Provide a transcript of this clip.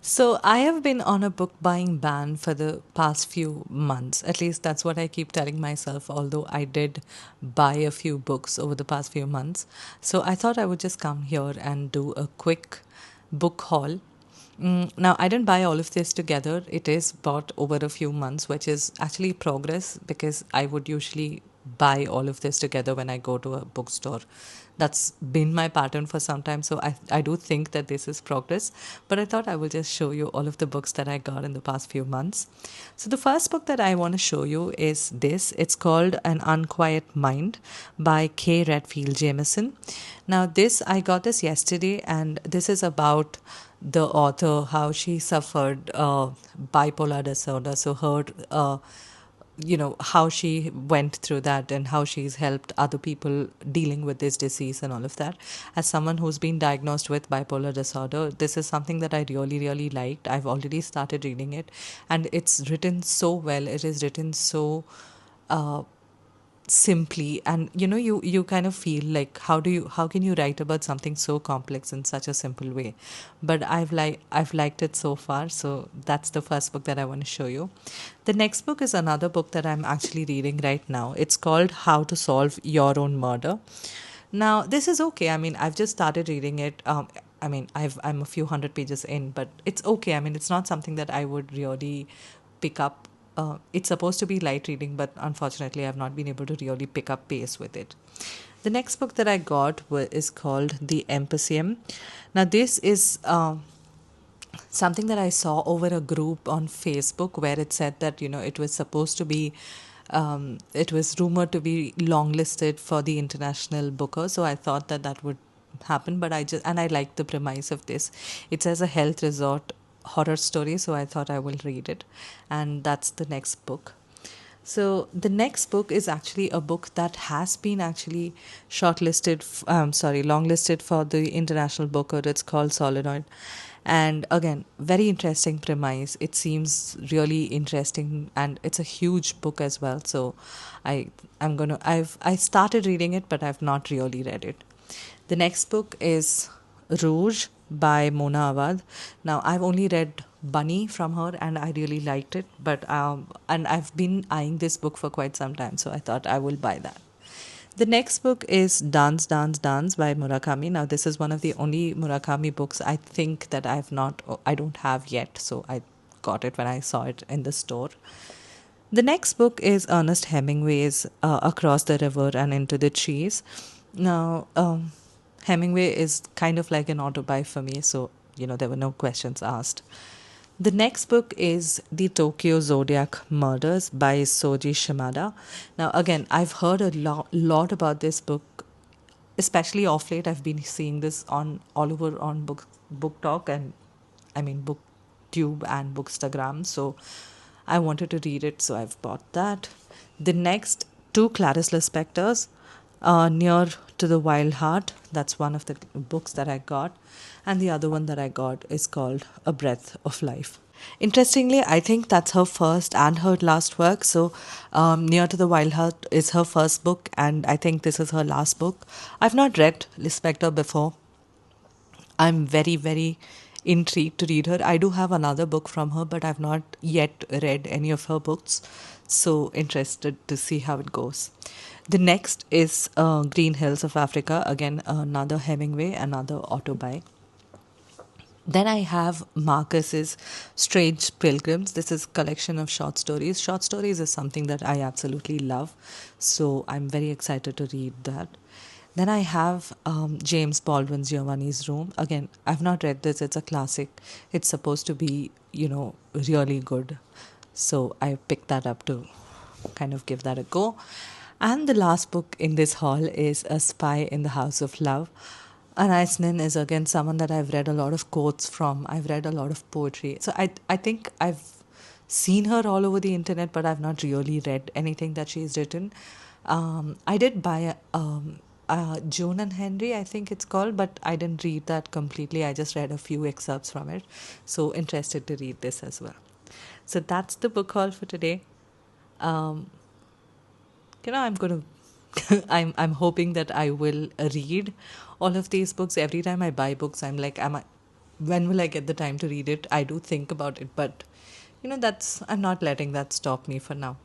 So I have been on a book buying ban for the past few months. At least that's what I keep telling myself, although I did buy a few books over the past few months. So I thought I would just come here and do a quick book haul. Now, I didn't buy all of this together. It is bought over a few months, which is actually progress because I would usually buy all of this together when I go to a bookstore. That's been my pattern for some time. So I do think that this is progress. But I thought I will just show you all of the books that I got in the past few months. So the first book that I want to show you is this. It's called An Unquiet Mind by K. Redfield Jameson. Now, this I got this yesterday, and this is about the author, how she suffered bipolar disorder. So her how she went through that and how she's helped other people dealing with this disease and all of that. As someone who's been diagnosed with bipolar disorder, this is something that I really, really liked. I've already started reading it, and it's written so well. It is written so uh, simply, and you kind of feel like how can you write about something so complex in such a simple way. But I've liked it so far. So that's the first book that I want to show you. The next book is another book that I'm actually reading right now. It's called How to Solve Your Own Murder. Now, this is okay. I mean, I've just started reading it. I'm a few hundred pages in, but it's okay. I mean, it's not something that I would really pick up. It's supposed to be light reading, but unfortunately, I've not been able to really pick up pace with it. The next book that I got is called The Empyseum. Now, this is something that I saw over a group on Facebook where it said that, it was supposed to be, it was rumored to be longlisted for the International Booker. So I thought that that would happen, but and I like the premise of this. It says a health resort horror story, so I thought I will read it. And that's the next book. So the next book is actually a book that has been actually longlisted for the International Booker. It's called Solenoid. And again, very interesting premise. It seems really interesting, and it's a huge book as well. So I started reading it, but I've not really read it. The next book is Rouge by Mona Awad. Now, I've only read Bunny from her, and I really liked it. But and I've been eyeing this book for quite some time, so I thought I will buy that. The next book is Dance, Dance, Dance by Murakami. Now, this is one of the only Murakami books I think that I don't have yet. So I got it when I saw it in the store. The next book is Ernest Hemingway's Across the River and Into the Trees. Now, Hemingway is kind of like an autobiography for me, so there were no questions asked. The next book is The Tokyo Zodiac Murders by Soji Shimada. Now, again, I've heard a lot about this book, especially off late. I've been seeing this on all over on book talk, and I mean booktube and bookstagram. So I wanted to read it, so I've bought that. The next two Clarice Lispectors, Near to the Wild Heart. That's one of the books that I got. And the other one that I got is called A Breath of Life. Interestingly, I think that's her first and her last work. So, Near to the Wild Heart is her first book, and I think this is her last book. I've not read Lispector before. I'm very, very intrigued to read her. I do have another book from her, but I've not yet read any of her books. So interested to see how it goes. The next is Green Hills of Africa. Again, another Hemingway, another autobiography. Then I have Marcus's Strange Pilgrims. This is a collection of short stories. Short stories is something that I absolutely love. So I'm very excited to read that. Then I have James Baldwin's Giovanni's Room. Again, I've not read this. It's a classic. It's supposed to be, really good. So I picked that up to kind of give that a go. And the last book in this haul is A Spy in the House of Love. Anais Nin is again someone that I've read a lot of quotes from. I've read a lot of poetry. So I think I've seen her all over the internet, but I've not really read anything that she's written. I did buy June and Henry, I think it's called, but I didn't read that completely. I just read a few excerpts from it. So interested to read this as well. So that's the book haul for today. Um, I'm going to I'm hoping that I will read all of these books. Every time I buy books, I'm like, am I? when will I get the time to read it? I do think about it, but that's I'm not letting that stop me for now.